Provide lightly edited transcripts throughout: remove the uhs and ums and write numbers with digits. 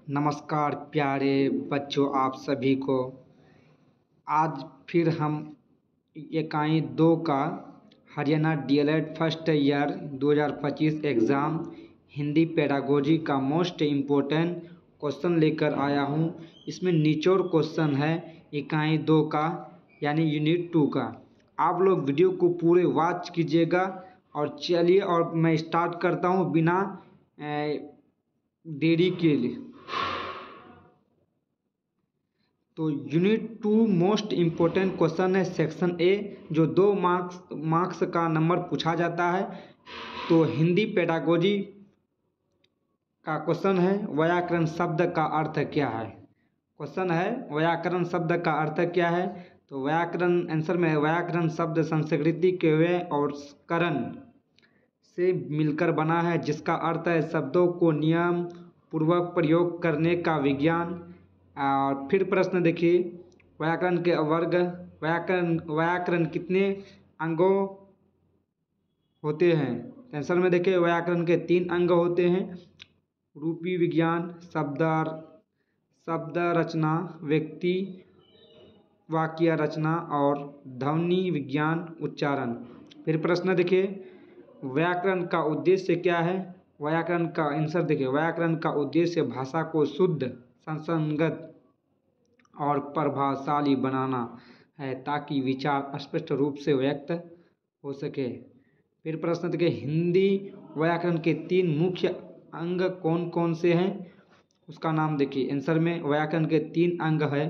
नमस्कार प्यारे बच्चों, आप सभी को आज फिर हम इकाई 2 का Haryana DElEd first year 2025 exam Hindi pedagogy का मोस्ट इम्पोर्टेंट क्वेश्चन लेकर आया हूँ। इसमें निचोड़ क्वेश्चन है इकाई 2 का यानी यूनिट 2 का। आप लोग वीडियो को पूरे वॉच कीजिएगा और चलिए और मैं स्टार्ट करता हूँ बिना देरी के लिए। तो यूनिट 2 मोस्ट इम्पोर्टेंट क्वेश्चन है सेक्शन ए, जो 2 मार्क्स का नंबर पूछा जाता है। तो हिंदी पेडागोजी का क्वेश्चन है, व्याकरण शब्द का अर्थ क्या है। क्वेश्चन है व्याकरण शब्द का अर्थ क्या है। तो व्याकरण आंसर में व्याकरण शब्द संस्कृति के वे और करण से मिलकर बना है, जिसका अर्थ है शब्दों को नियम पूर्वक प्रयोग करने का विज्ञान। और फिर प्रश्न देखिए, व्याकरण के वर्ग, व्याकरण कितने अंगों होते हैं। आंसर में देखिए व्याकरण के 3 अंग होते हैं, रूपी विज्ञान, शब्द रचना, व्यक्ति वाक्य रचना और ध्वनि विज्ञान उच्चारण। फिर प्रश्न देखिए, व्याकरण का उद्देश्य क्या है। व्याकरण का आंसर देखिए, व्याकरण का उद्देश्य भाषा को शुद्ध, संगत और प्रभावशाली बनाना है, ताकि विचार स्पष्ट रूप से व्यक्त हो सके। फिर प्रश्न देखिए, हिंदी व्याकरण के 3 मुख्य अंग कौन कौन से हैं, उसका नाम देखिए। आंसर में व्याकरण के 3 अंग है,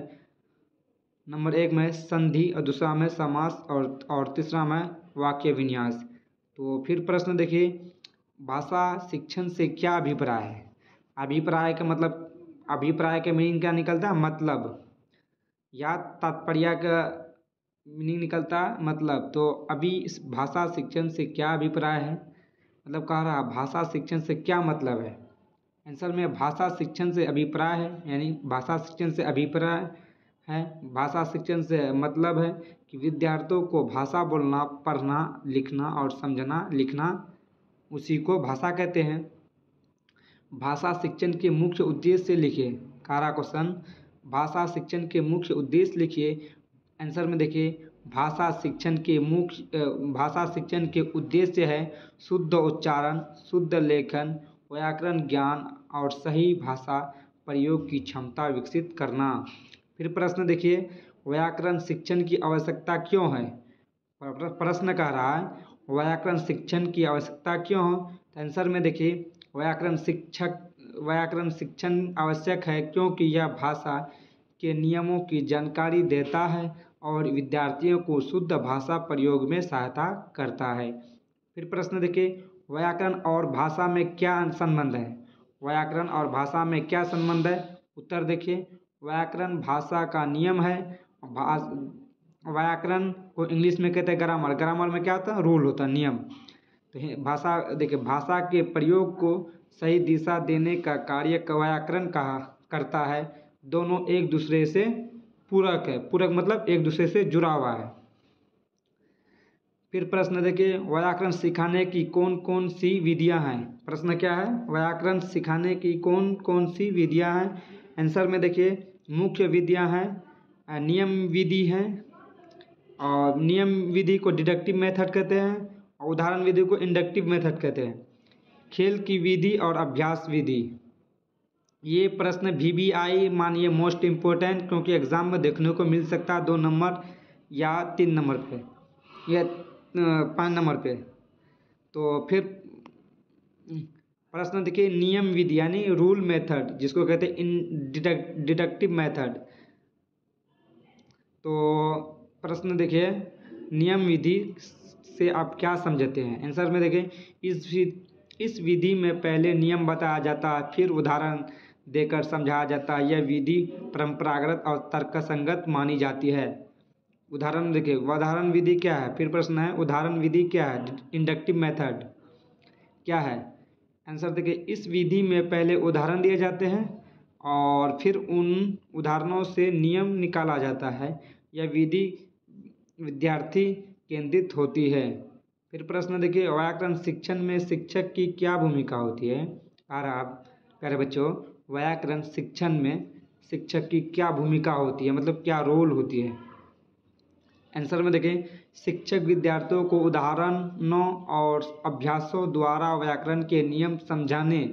नंबर 1 में संधि और दूसरा में समास और तीसरा में वाक्य विन्यास। तो फिर प्रश्न देखिए, भाषा शिक्षण से क्या अभिप्राय है। अभिप्राय का मतलब, अभिप्राय के मीनिंग क्या निकलता है, मतलब, या तात्पर्य का मीनिंग निकलता है मतलब। तो अभी इस भाषा शिक्षण से क्या अभिप्राय है, मतलब कह रहा भाषा शिक्षण से क्या मतलब है। आंसर में भाषा शिक्षण से अभिप्राय है, यानी भाषा शिक्षण से अभिप्राय है, भाषा शिक्षण से मतलब है कि विद्यार्थियों को भाषा बोलना, पढ़ना, लिखना और समझना, लिखना, उसी को भाषा कहते हैं। भाषा शिक्षण के मुख्य उद्देश्य लिखिए। कारा क्वेश्चन, भाषा शिक्षण के मुख्य उद्देश्य लिखिए। आंसर में देखिए, भाषा शिक्षण के उद्देश्य है शुद्ध उच्चारण, शुद्ध लेखन, व्याकरण ज्ञान और सही भाषा प्रयोग की क्षमता विकसित करना। फिर प्रश्न देखिए, व्याकरण शिक्षण की आवश्यकता क्यों है। प्रश्न कह रहा है व्याकरण शिक्षण की आवश्यकता क्यों हो। आंसर में देखिए, व्याकरण शिक्षण आवश्यक है क्योंकि यह भाषा के नियमों की जानकारी देता है और विद्यार्थियों को शुद्ध भाषा प्रयोग में सहायता करता है। फिर प्रश्न देखिए, व्याकरण और भाषा में क्या संबंध है। व्याकरण और भाषा में क्या संबंध है। उत्तर देखिए, व्याकरण भाषा का नियम है। व्याकरण को इंग्लिश में कहते हैं ग्रामर। ग्रामर में क्या होता है, रूल होता है, नियम। तो भाषा देखिए, भाषा के प्रयोग को सही दिशा देने का कार्य व्याकरण करता है। दोनों एक दूसरे से पूरक है, पूरक मतलब एक दूसरे से जुड़ा हुआ है। फिर प्रश्न देखिए, व्याकरण सिखाने की कौन कौन सी विधियां हैं। प्रश्न क्या है, व्याकरण सिखाने की कौन कौन सी विधियां हैं। आंसर में देखिए, मुख्य विधियां हैं, नियम विधि है, और नियम विधि को डिडक्टिव मेथड कहते हैं और उदाहरण विधि को इंडक्टिव मेथड कहते हैं। खेल की विधि और अभ्यास विधि। ये प्रश्न VBI मानिए मोस्ट इम्पोर्टेंट, क्योंकि एग्ज़ाम में देखने को मिल सकता है 2 नंबर या 3 नंबर पे या 5 नंबर पे। तो फिर प्रश्न देखिए, नियम विधि यानी रूल मेथड, जिसको कहते हैं डिडक्टिव मेथड। तो प्रश्न देखिए, नियम विधि से आप क्या समझते हैं। आंसर में देखिए, इस विधि में पहले नियम बताया जाता है, फिर उदाहरण देकर समझाया जाता है। यह विधि परंपरागत और तर्कसंगत मानी जाती है। उदाहरण देखिए, उदाहरण विधि क्या है। फिर प्रश्न है, उदाहरण विधि क्या है, इंडक्टिव मेथड क्या है। आंसर देखिए, इस विधि में पहले उदाहरण दिए जाते हैं और फिर उन उदाहरणों से नियम निकाला जाता है। यह विधि विद्यार्थी केंद्रित होती है। फिर प्रश्न देखिए, व्याकरण शिक्षण में शिक्षक की क्या भूमिका होती है। और आप प्यारे बच्चों, व्याकरण शिक्षण में शिक्षक की क्या भूमिका होती है, मतलब क्या रोल होती है। आंसर में देखें, शिक्षक विद्यार्थियों को उदाहरणों और अभ्यासों द्वारा व्याकरण के नियम समझाने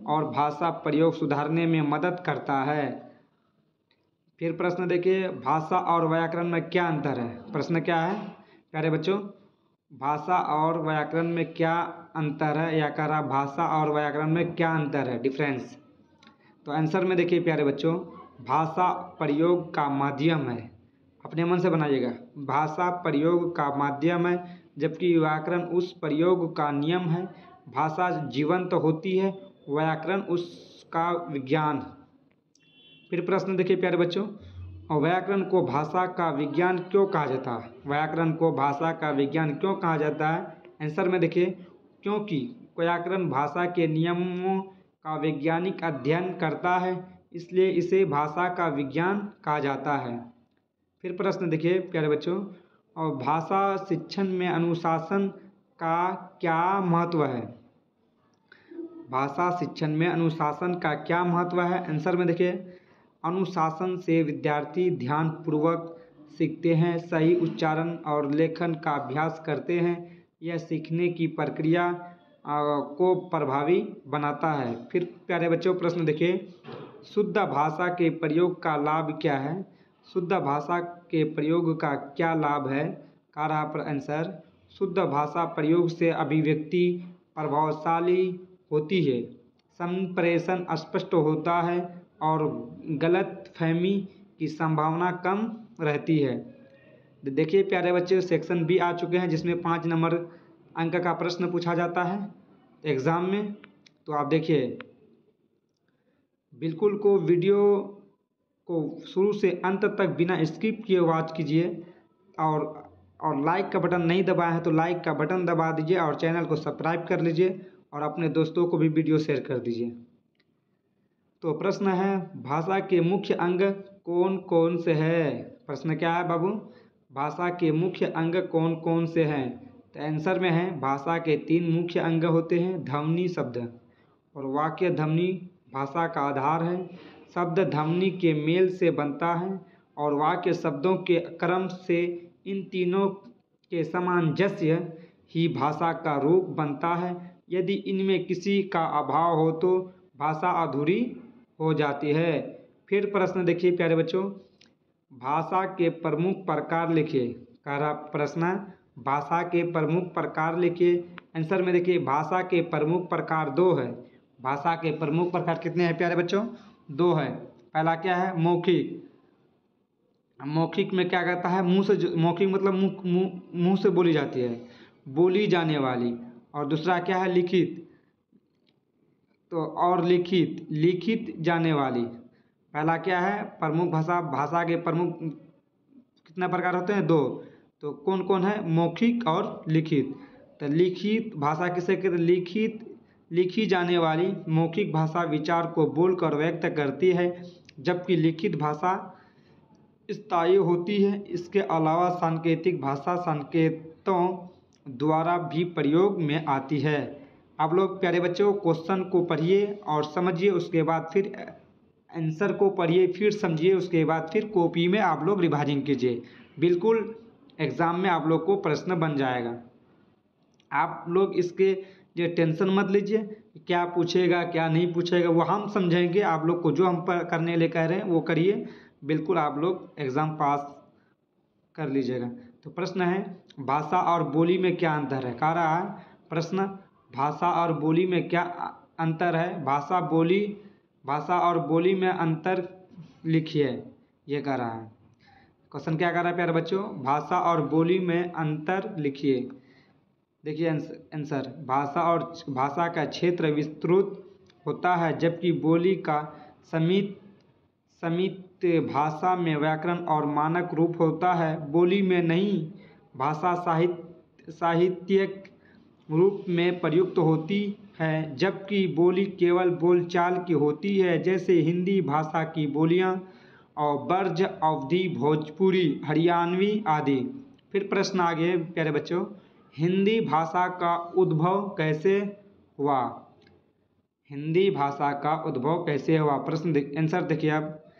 और भाषा प्रयोग सुधारने में मदद करता है। फिर प्रश्न देखिए, भाषा और व्याकरण में क्या अंतर है। प्रश्न क्या है प्यारे बच्चों, भाषा और व्याकरण में क्या अंतर है, या कह रहा भाषा और व्याकरण में क्या अंतर है, डिफरेंस। तो आंसर में देखिए प्यारे बच्चों, भाषा प्रयोग का माध्यम है, अपने मन से बनाइएगा, भाषा प्रयोग का माध्यम है, जबकि व्याकरण उस प्रयोग का नियम है। भाषा जीवंत होती है, व्याकरण उसका विज्ञान। फिर प्रश्न देखिए प्यारे बच्चों, व्याकरण को भाषा का विज्ञान क्यों कहा जाता है। व्याकरण को भाषा का विज्ञान क्यों कहा जाता है। आंसर में देखिए, क्योंकि व्याकरण भाषा के नियमों का वैज्ञानिक अध्ययन करता है, इसलिए इसे भाषा का विज्ञान कहा जाता है। फिर प्रश्न देखिए प्यारे बच्चों, और भाषा शिक्षण में अनुशासन का क्या महत्व है। भाषा शिक्षण में अनुशासन का क्या महत्व है। आंसर में देखिए, अनुशासन से विद्यार्थी ध्यानपूर्वक सीखते हैं, सही उच्चारण और लेखन का अभ्यास करते हैं। यह सीखने की प्रक्रिया को प्रभावी बनाता है। फिर प्यारे बच्चों प्रश्न देखिए, शुद्ध भाषा के प्रयोग का लाभ क्या है। शुद्ध भाषा के प्रयोग का क्या लाभ है, का रहा पर आंसर, शुद्ध भाषा प्रयोग से अभिव्यक्ति प्रभावशाली होती है, संप्रेषण स्पष्ट होता है और गलतफहमी की संभावना कम रहती है। देखिए प्यारे बच्चे, सेक्शन बी आ चुके हैं, जिसमें 5 नंबर अंक का प्रश्न पूछा जाता है एग्ज़ाम में। तो आप देखिए, बिल्कुल को वीडियो को शुरू से अंत तक बिना स्किप किए वॉच कीजिए, और लाइक का बटन नहीं दबाया है तो लाइक का बटन दबा दीजिए, और चैनल को सब्सक्राइब कर लीजिए, और अपने दोस्तों को भी वीडियो शेयर कर दीजिए। तो प्रश्न है, भाषा के मुख्य अंग कौन कौन से हैं। प्रश्न क्या है बाबू, भाषा के मुख्य अंग कौन कौन से हैं। तो आंसर में है, भाषा के 3 मुख्य अंग होते हैं, ध्वनि, शब्द और वाक्य। ध्वनि भाषा का आधार है, शब्द ध्वनि के मेल से बनता है, और वाक्य शब्दों के क्रम से। इन तीनों के सामंजस्य ही भाषा का रूप बनता है। यदि इनमें किसी का अभाव हो तो भाषा अधूरी हो जाती है। फिर प्रश्न देखिए प्यारे बच्चों, भाषा के प्रमुख प्रकार लिखिए। कह रहा प्रश्न, भाषा के प्रमुख प्रकार लिखिए। आंसर में देखिए, भाषा के प्रमुख प्रकार 2 है। भाषा के प्रमुख प्रकार कितने हैं प्यारे बच्चों, 2 है। पहला क्या है, मौखिक। मौखिक में क्या कहता है, मुंह से, मौखिक मतलब मुंह से बोली जाती है, बोली जाने वाली। और दूसरा क्या है, लिखित। तो और लिखित जाने वाली। पहला क्या है, प्रमुख भाषा। भाषा के प्रमुख कितना प्रकार होते हैं, 2। तो कौन कौन है, मौखिक और लिखित। तो लिखित भाषा किसे कहते हैं, लिखी जाने वाली मौखिक भाषा विचार को बोलकर व्यक्त करती है, जबकि लिखित भाषा स्थायी होती है। इसके अलावा सांकेतिक भाषा संकेतों द्वारा भी प्रयोग में आती है। आप लोग प्यारे बच्चों क्वेश्चन को पढ़िए और समझिए, उसके बाद फिर आंसर को पढ़िए, फिर समझिए, उसके बाद फिर कॉपी में आप लोग रिवाइजिंग कीजिए। बिल्कुल एग्ज़ाम में आप लोग को प्रश्न बन जाएगा। आप लोग इसके लिए टेंशन मत लीजिए, क्या पूछेगा क्या नहीं पूछेगा वो हम समझेंगे। आप लोग को जो हम करने ले कह रहे हैं वो करिए, बिल्कुल आप लोग एग्ज़ाम पास कर लीजिएगा। तो प्रश्न है, भाषा और बोली में क्या अंतर है। कह रहा है प्रश्न, भाषा और बोली में क्या अंतर है। भाषा और बोली में अंतर लिखिए, ये कह रहा है। क्वेश्चन क्या कर रहा है प्यारे बच्चों, भाषा और बोली में अंतर लिखिए। देखिए आंसर, भाषा का क्षेत्र विस्तृत होता है, जबकि बोली का सीमित भाषा में व्याकरण और मानक रूप होता है। बोली में नहीं, भाषा साहित्यिक रूप में प्रयुक्त होती है, जबकि बोली केवल बोलचाल की होती है, जैसे हिंदी भाषा की बोलियां और ब्रज अवधी, भोजपुरी, हरियाणवी आदि। फिर प्रश्न आगे प्यारे बच्चों, हिंदी भाषा का उद्भव कैसे हुआ। हिंदी भाषा का उद्भव कैसे हुआ? आंसर देखिए आप।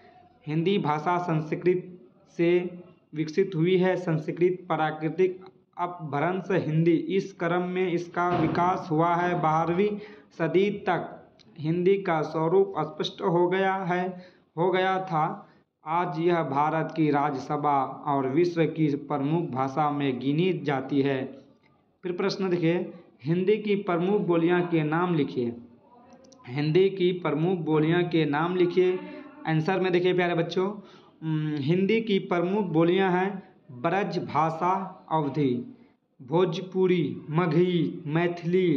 हिंदी भाषा संस्कृत से विकसित हुई है। संस्कृत प्राकृतिक अपभ्रंश हिंदी, इस क्रम में इसका विकास हुआ है। 12वीं सदी तक हिंदी का स्वरूप स्पष्ट हो गया था। आज यह भारत की राज्यसभा और विश्व की प्रमुख भाषा में गिनी जाती है। फिर प्रश्न देखिए, हिंदी की प्रमुख बोलियां के नाम लिखिए। हिंदी की प्रमुख बोलियां के नाम लिखिए। आंसर में देखिए प्यारे बच्चों, हिंदी की प्रमुख बोलियां हैं ब्रज भाषा अवधी, भोजपुरी, मगही, मैथिली,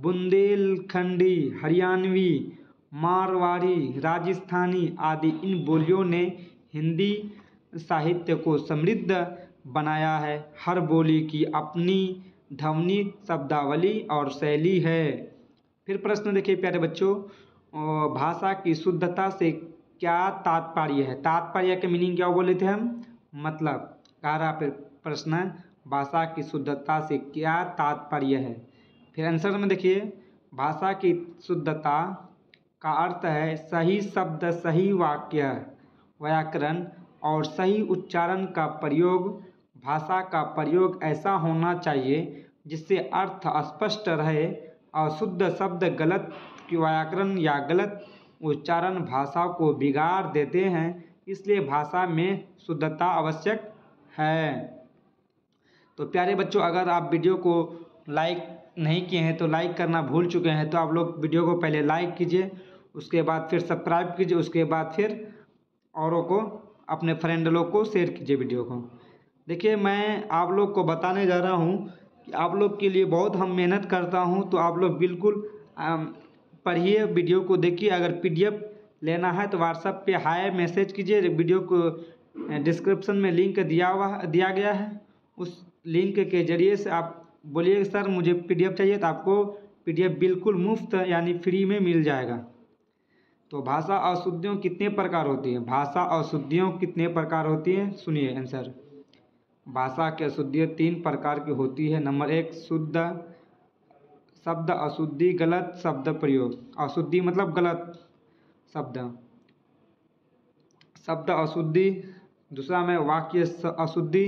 बुंदेलखंडी, हरियाणवी, मारवाड़ी, राजस्थानी आदि। इन बोलियों ने हिंदी साहित्य को समृद्ध बनाया है। हर बोली की अपनी ध्वनि, शब्दावली और शैली है। फिर प्रश्न देखिए प्यारे बच्चों, भाषा की शुद्धता से क्या तात्पर्य है? तात्पर्य के मीनिंग क्या बोले थे हम? मतलब। कह रहा फिर प्रश्न, भाषा की शुद्धता से क्या तात्पर्य है? फिर आंसर में देखिए, भाषा की शुद्धता का अर्थ है सही शब्द, सही वाक्य, व्याकरण और सही उच्चारण का प्रयोग। भाषा का प्रयोग ऐसा होना चाहिए जिससे अर्थ स्पष्ट रहे। अशुद्ध शब्द, गलत व्याकरण या गलत उच्चारण भाषा को बिगाड़ देते हैं। इसलिए भाषा में शुद्धता आवश्यक है। तो प्यारे बच्चों, अगर आप वीडियो को लाइक नहीं किए हैं तो लाइक करना भूल चुके हैं तो आप लोग वीडियो को पहले लाइक कीजिए, उसके बाद फिर सब्सक्राइब कीजिए, उसके बाद फिर औरों को, अपने फ्रेंड लोग को शेयर कीजिए वीडियो को। देखिए, मैं आप लोग को बताने जा रहा हूँ कि आप लोग के लिए बहुत हम मेहनत करता हूँ, तो आप लोग बिल्कुल पढ़िए, वीडियो को देखिए। अगर PDF लेना है तो व्हाट्सएप पे हाय मैसेज कीजिए। वीडियो को डिस्क्रिप्शन में लिंक दिया गया है, उस लिंक के जरिए से आप बोलिए सर मुझे PDF चाहिए, तो आपको PDF बिल्कुल मुफ्त यानी फ्री में मिल जाएगा। तो भाषा अशुद्धियों कितने प्रकार होती हैं? भाषा अशुद्धियों कितने प्रकार होती हैं? सुनिए आंसर। भाषा की अशुद्धियाँ 3 प्रकार की होती है। नंबर 1, शुद्ध शब्द अशुद्धि, गलत शब्द प्रयोग। अशुद्धि मतलब गलत शब्द अशुद्धि। दूसरा में वाक्य अशुद्धि।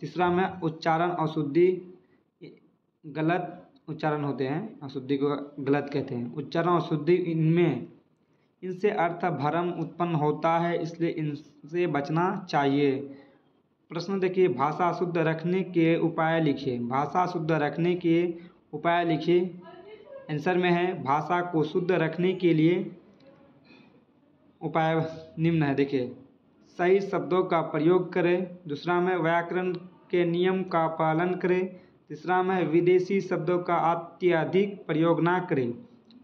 तीसरा में उच्चारण अशुद्धि, गलत उच्चारण होते हैं, अशुद्धि को गलत कहते हैं। उच्चारण अशुद्धि, इनसे अर्थ भ्रम उत्पन्न होता है, इसलिए इनसे बचना चाहिए। प्रश्न देखिए, भाषा शुद्ध रखने के उपाय लिखिए। भाषा शुद्ध रखने के उपाय लिखिए। आंसर में है, भाषा को शुद्ध रखने के लिए उपाय निम्न है। देखिए, सही शब्दों का प्रयोग करें। दूसरा में व्याकरण के नियम का पालन करें। तीसरा में विदेशी शब्दों का अत्यधिक प्रयोग ना करें।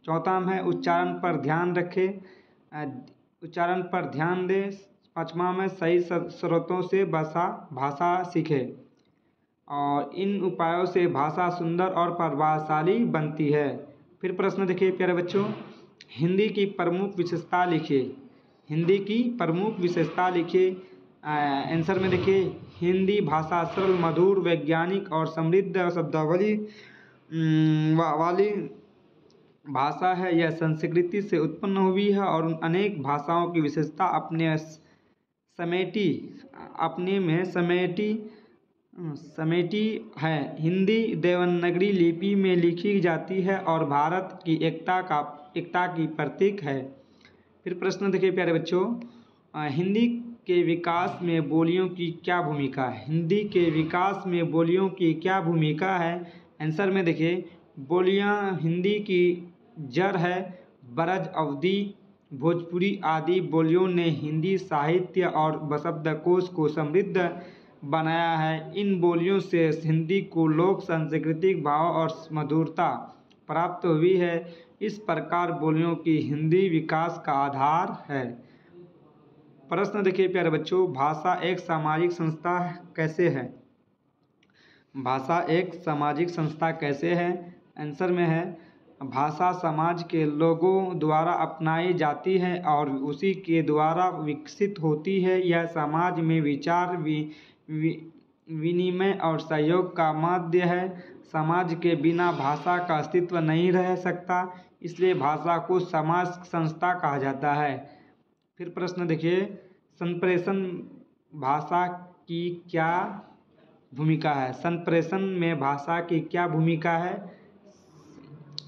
चौथा में उच्चारण पर ध्यान दें। पाँचवा में सही स्रोतों से भाषा सीखें। और इन उपायों से भाषा सुंदर और प्रभावशाली बनती है। फिर प्रश्न देखिए प्यारे बच्चों, हिंदी की प्रमुख विशेषता लिखिए। हिंदी की प्रमुख विशेषता लिखिए। आंसर में देखिए, हिंदी भाषा सरल, मधुर, वैज्ञानिक और समृद्ध शब्दावली वाली भाषा है। यह संस्कृति से उत्पन्न हुई है और अनेक भाषाओं की विशेषता अपने में समेटी है। हिंदी देवनागरी लिपि में लिखी जाती है और भारत की एकता की प्रतीक है। फिर प्रश्न देखिए प्यारे बच्चों, हिंदी के विकास में बोलियों की क्या भूमिका है? हिंदी के विकास में बोलियों की क्या भूमिका है? आंसर में देखिए, बोलियां हिंदी की जड़ है। ब्रज, अवधी, भोजपुरी आदि बोलियों ने हिंदी साहित्य और शब्दकोश को समृद्ध बनाया है। इन बोलियों से हिंदी को लोक सांस्कृतिक भाव और मधुरता प्राप्त हुई है। इस प्रकार बोलियों की हिंदी विकास का आधार है। प्रश्न देखिए प्यारे बच्चों, भाषा एक सामाजिक संस्था कैसे है? भाषा एक सामाजिक संस्था कैसे है? आंसर में है, भाषा समाज के लोगों द्वारा अपनाई जाती है और उसी के द्वारा विकसित होती है। यह समाज में विचार विनिमय और सहयोग का माध्यम है। समाज के बिना भाषा का अस्तित्व नहीं रह सकता। इसलिए भाषा को समाज संस्था कहा जाता है। फिर प्रश्न देखिए, संप्रेषण भाषा की क्या भूमिका है? संप्रेषण में भाषा की क्या भूमिका है?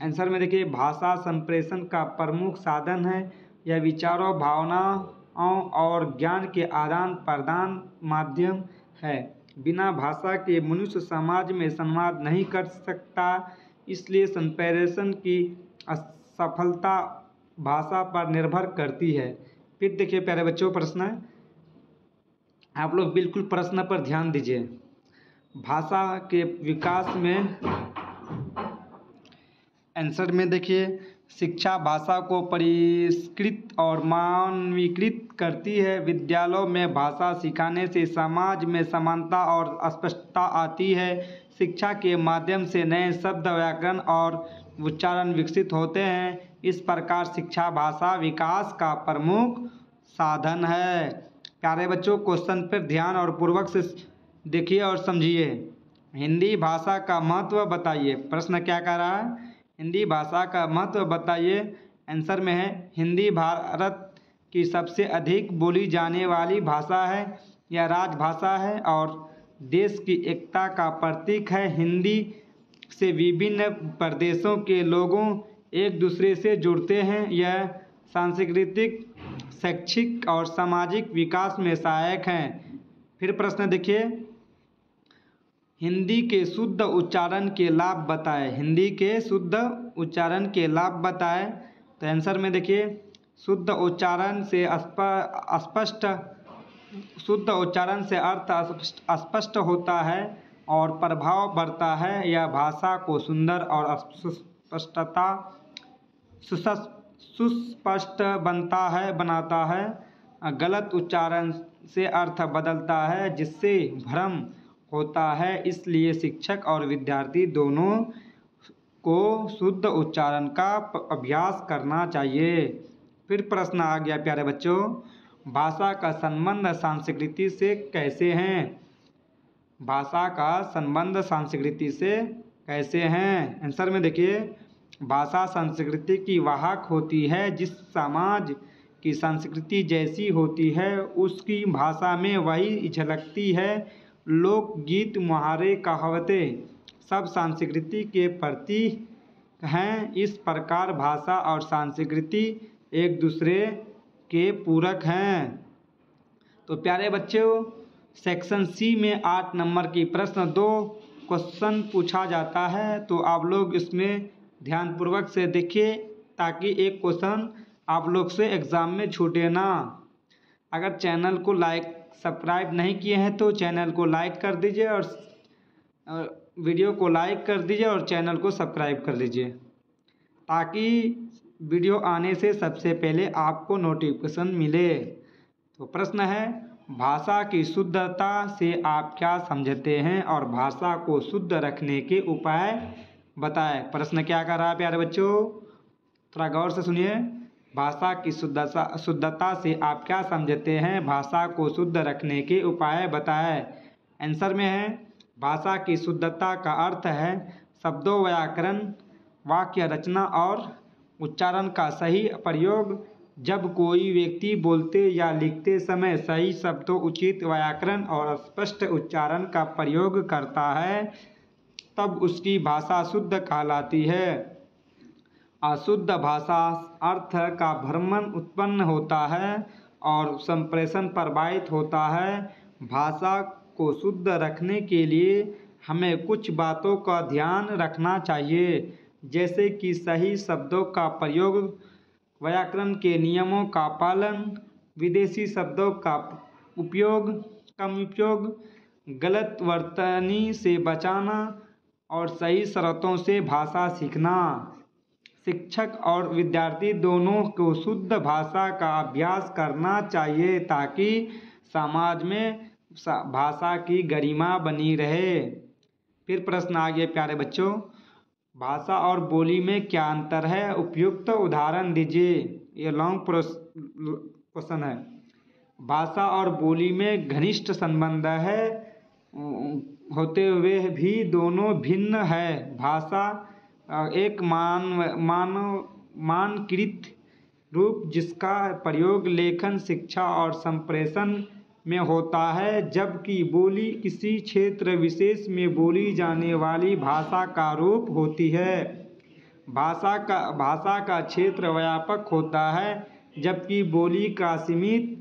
आंसर में देखिए, भाषा संप्रेषण का प्रमुख साधन है। यह विचारों, भावनाओं और ज्ञान के आदान प्रदान माध्यम है। बिना भाषा के मनुष्य समाज में संवाद नहीं कर सकता, इसलिए संप्रेषण की सफलता भाषा पर निर्भर करती है। फिर देखिए प्यारे बच्चों, प्रश्न है, आप लोग बिल्कुल प्रश्न पर ध्यान दीजिए। भाषा के विकास में आंसर में देखिए, शिक्षा भाषा को परिष्कृत और मानवीकृत करती है। विद्यालयों में भाषा सिखाने से समाज में समानता और स्पष्टता आती है। शिक्षा के माध्यम से नए शब्द, व्याकरण और उच्चारण विकसित होते हैं। इस प्रकार शिक्षा भाषा विकास का प्रमुख साधन है। प्यारे बच्चों, क्वेश्चन पर ध्यान और पूर्वक से देखिए और समझिए। हिंदी भाषा का महत्व बताइए। प्रश्न क्या कह रहा है? हिंदी भाषा का महत्व बताइए। आंसर में है, हिंदी भारत की सबसे अधिक बोली जाने वाली भाषा है। यह राजभाषा है और देश की एकता का प्रतीक है। हिंदी से विभिन्न प्रदेशों के लोगों एक दूसरे से जुड़ते हैं। यह सांस्कृतिक, शैक्षिक और सामाजिक विकास में सहायक है। फिर प्रश्न देखिए, हिंदी के शुद्ध उच्चारण के लाभ बताएं। हिंदी के शुद्ध उच्चारण के लाभ बताएं। तो आंसर में देखिए, शुद्ध उच्चारण से अर्थ स्पष्ट होता है और प्रभाव बढ़ता है। यह भाषा को सुंदर और सुस्पष्ट बनाता है। गलत उच्चारण से अर्थ बदलता है, जिससे भ्रम होता है। इसलिए शिक्षक और विद्यार्थी दोनों को शुद्ध उच्चारण का अभ्यास करना चाहिए। फिर प्रश्न आ गया प्यारे बच्चों, भाषा का संबंध संस्कृति से कैसे है? भाषा का संबंध संस्कृति से कैसे हैं? आंसर में देखिए, भाषा संस्कृति की वाहक होती है। जिस समाज की संस्कृति जैसी होती है, उसकी भाषा में वही झलकती है। लोकगीत, मुहावरे, कहावतें सब संस्कृति के प्रतीक हैं। इस प्रकार भाषा और संस्कृति एक दूसरे के पूरक हैं। तो प्यारे बच्चों, सेक्शन सी में 8 नंबर की प्रश्न 2 क्वेश्चन पूछा जाता है, तो आप लोग इसमें ध्यानपूर्वक से देखिए, ताकि एक क्वेश्चन आप लोग से एग्ज़ाम में छूटे ना। अगर चैनल को सब्सक्राइब नहीं किए हैं तो चैनल को लाइक कर दीजिए और वीडियो को लाइक कर दीजिए और चैनल को सब्सक्राइब कर लीजिए, ताकि वीडियो आने से सबसे पहले आपको नोटिफिकेशन मिले। तो प्रश्न है, भाषा की शुद्धता से आप क्या समझते हैं और भाषा को शुद्ध रखने के उपाय बताएं। प्रश्न क्या कर रहा है प्यारे बच्चों? थोड़ा गौर से सुनिए। भाषा की शुद्धता से आप क्या समझते हैं? भाषा को शुद्ध रखने के उपाय बताएं। आंसर में है, भाषा की शुद्धता का अर्थ है शब्दों, व्याकरण, वाक्य रचना और उच्चारण का सही प्रयोग। जब कोई व्यक्ति बोलते या लिखते समय सही शब्दों, उचित व्याकरण और स्पष्ट उच्चारण का प्रयोग करता है, तब उसकी भाषा शुद्ध कहलाती है। अशुद्ध भाषा अर्थ का भ्रमण उत्पन्न होता है और संप्रेषण प्रभावित होता है। भाषा को शुद्ध रखने के लिए हमें कुछ बातों का ध्यान रखना चाहिए, जैसे कि सही शब्दों का प्रयोग, व्याकरण के नियमों का पालन, विदेशी शब्दों का कम उपयोग, गलत वर्तनी से बचाना और सही शर्तों से भाषा सीखना। शिक्षक और विद्यार्थी दोनों को शुद्ध भाषा का अभ्यास करना चाहिए, ताकि समाज में भाषा की गरिमा बनी रहे। फिर प्रश्न आ गया प्यारे बच्चों, भाषा और बोली में क्या अंतर है? उपयुक्त उदाहरण दीजिए। ये लॉन्ग क्वेश्चन है। भाषा और बोली में घनिष्ठ संबंध है, होते हुए भी दोनों भिन्न है। भाषा एक मानकीकृत रूप जिसका प्रयोग लेखन, शिक्षा और संप्रेषण में होता है, जबकि बोली किसी क्षेत्र विशेष में बोली जाने वाली भाषा का रूप होती है। भाषा का क्षेत्र व्यापक होता है, जबकि बोली का सीमित।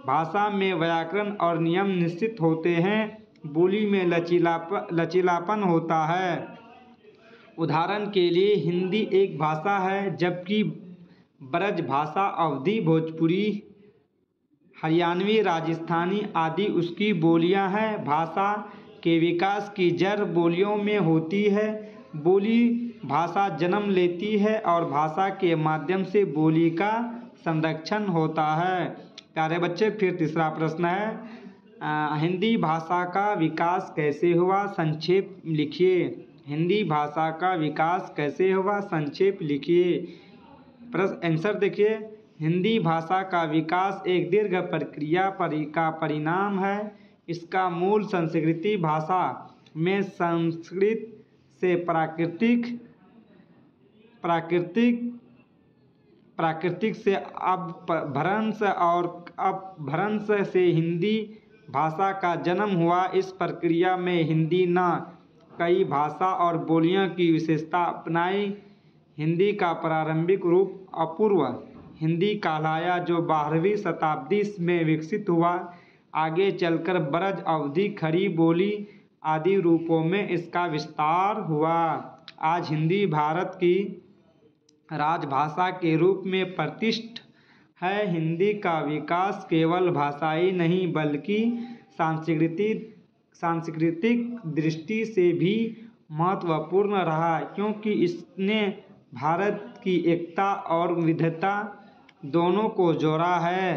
भाषा में व्याकरण और नियम निश्चित होते हैं, बोली में लचीलापन होता है। उदाहरण के लिए हिंदी एक भाषा है, जबकि ब्रज भाषा, अवधी, भोजपुरी, हरियाणवी, राजस्थानी आदि उसकी बोलियां हैं। भाषा के विकास की जड़ बोलियों में होती है। बोली भाषा जन्म लेती है और भाषा के माध्यम से बोली का संरक्षण होता है। प्यारे बच्चे, फिर तीसरा प्रश्न है, हिंदी भाषा का विकास कैसे हुआ, संक्षेप लिखिए। हिंदी भाषा का विकास कैसे हुआ, संक्षेप लिखिए। प्रश्न आंसर देखिए, हिंदी भाषा का विकास एक दीर्घ प्रक्रिया का परिणाम है। इसका मूल संस्कृत भाषा में संस्कृत से प्राकृतिक से अपभ्रंश और अपभ्रंश से हिंदी भाषा का जन्म हुआ। इस प्रक्रिया में हिंदी ने कई भाषा और बोलियों की विशेषता अपनाई। हिंदी का प्रारंभिक रूप अपूर्व हिंदी कहलाया, जो 12वीं शताब्दी में विकसित हुआ। आगे चलकर ब्रज, अवधी, खड़ी बोली आदि रूपों में इसका विस्तार हुआ। आज हिंदी भारत की राजभाषा के रूप में प्रतिष्ठित है। हिंदी का विकास केवल भाषाई नहीं बल्कि सांस्कृतिक दृष्टि से भी महत्वपूर्ण रहा, क्योंकि इसने भारत की एकता और विविधता दोनों को जोड़ा है।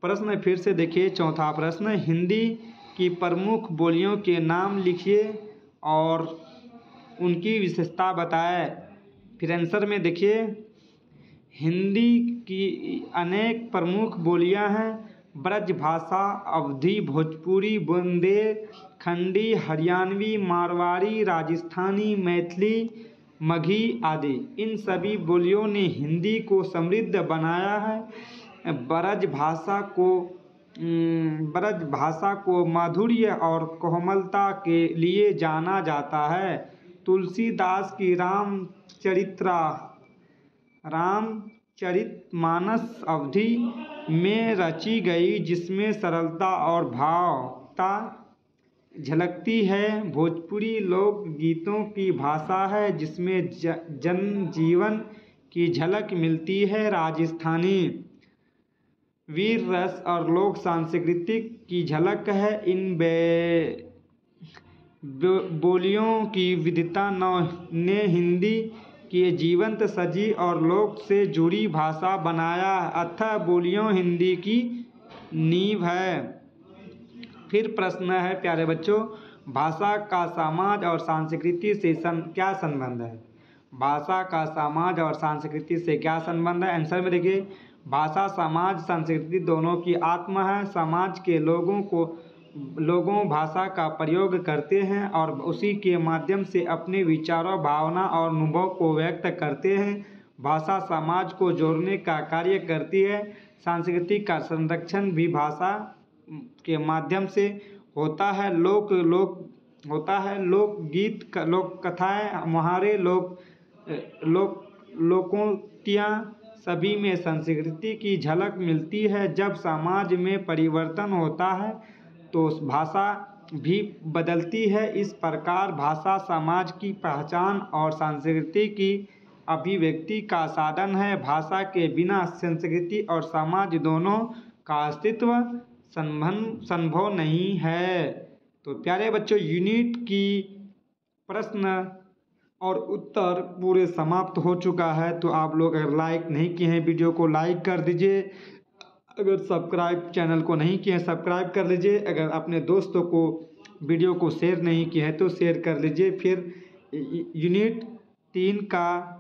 प्रश्न फिर से देखिए, चौथा प्रश्न, हिंदी की प्रमुख बोलियों के नाम लिखिए और उनकी विशेषता बताएं। फिर आंसर में देखिए, हिंदी की अनेक प्रमुख बोलियां हैं। ब्रज भाषा, अवधी, भोजपुरी, बुंदेलखंडी, हरियाणवी, मारवाड़ी, राजस्थानी, मैथिली, मगही आदि। इन सभी बोलियों ने हिंदी को समृद्ध बनाया है। ब्रज भाषा को माधुर्य और कोमलता के लिए जाना जाता है। तुलसीदास की रामचरितमानस अवधी में रची गई, जिसमें सरलता और भावता झलकती है। भोजपुरी लोक गीतों की भाषा है, जिसमें जनजीवन की झलक मिलती है। राजस्थानी वीर रस और लोक संस्कृति की झलक है। इन बोलियों की विविधता ने हिंदी की जीवंत, सजी और लोक से जुड़ी भाषा बनाया। अतः बोलियां हिंदी की नींव है। फिर प्रश्न है प्यारे बच्चों, भाषा का समाज और संस्कृति से क्या संबंध है। भाषा का समाज और संस्कृति से क्या संबंध है। आंसर में देखिए, भाषा समाज संस्कृति दोनों की आत्मा है। समाज के लोगों भाषा का प्रयोग करते हैं और उसी के माध्यम से अपने विचारों, भावना और अनुभव को व्यक्त करते हैं। भाषा समाज को जोड़ने का कार्य करती है। संस्कृति का संरक्षण भी भाषा के माध्यम से होता है। लोकगीत, लोक कथाएं, मुहावरे, लोकोक्तियाँ सभी में संस्कृति की झलक मिलती है। जब समाज में परिवर्तन होता है तो भाषा भी बदलती है। इस प्रकार भाषा समाज की पहचान और संस्कृति की अभिव्यक्ति का साधन है। भाषा के बिना संस्कृति और समाज दोनों का अस्तित्व संभव नहीं है। तो प्यारे बच्चों, यूनिट की प्रश्न और उत्तर पूरे समाप्त हो चुका है। तो आप लोग अगर लाइक नहीं किए हैं, वीडियो को लाइक कर दीजिए। अगर सब्सक्राइब चैनल को नहीं किए हैं, सब्सक्राइब कर लीजिए। अगर अपने दोस्तों को वीडियो को शेयर नहीं किए हैं तो शेयर कर लीजिए। फिर यूनिट 3 का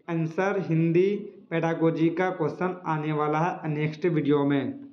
आंसर हिंदी पेडागोजी का क्वेश्चन आने वाला है नेक्स्ट वीडियो में।